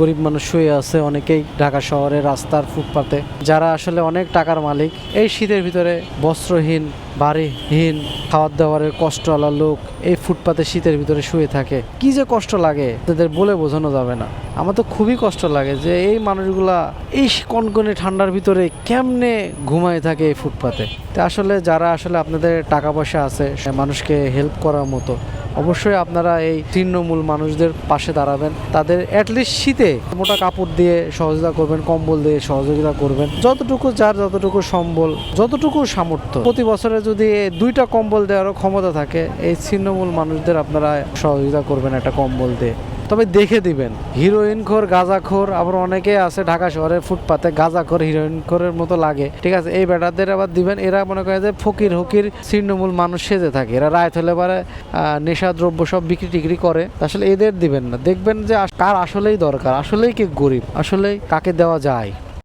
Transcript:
গরিব মানুষ শুয়ে আছে অনেকেই ঢাকা শহরে রাস্তার ফুটপাতে, যারা আসলে অনেক টাকার মালিক। এই শীতের ভিতরে বস্ত্রহীন, বাড়িহীন, খাওয়ার দাওয়ারের কষ্টওয়ালা লোক এই ফুটপাতে শীতের ভিতরে শুয়ে থাকে। কি যে কষ্ট লাগে তাদের বলে বোঝানো যাবে না। আমার তো খুবই কষ্ট লাগে যে এই মানুষগুলা এই কনকনে ঠান্ডার ভিতরে কেমনে ঘুমায় থাকে এই ফুটপাতে। তো আসলে যারা আসলে আপনাদের টাকা পয়সা আছে মানুষকে হেল্প করার মতো, অবশ্যই আপনারা এই তৃণমূল মানুষদের পাশে দাঁড়াবেন। তাদের অ্যাটলিস্ট শীতে মোটা কাপড় দিয়ে সহযোগিতা করবেন, কম্বল দিয়ে সহযোগিতা করবেন, যতটুকু যার যতটুকু সম্বল, যতটুকু সামর্থ্য। প্রতি বছরে যদি 2টা কম্বল দেওয়ারও ক্ষমতা থাকে, এই তৃণমূল মানুষদের আপনারা সহযোগিতা করবেন একটা কম্বল দিয়ে। তবে দেখে দিবেন, হিরোইনখোর, গাঁজাখোর, আবার অনেকে আছে ঢাকা শহরের ফুটপাতে গাঁজাখোর, হিরোইনখোরের মতো লাগে, ঠিক আছে? এই বেটাদের আবার দিবেন, এরা মনে করে যে ফকির হকির তৃণমূল মানুষ সেজে থাকে, এরা রায় হলে পারে নেশা দ্রব্য সব বিক্রি টিক্রি করে। আসলে এদের দিবেন না, দেখবেন যে কার আসলেই দরকার, আসলেই কে গরিব, আসলেই কাকে দেওয়া যায়।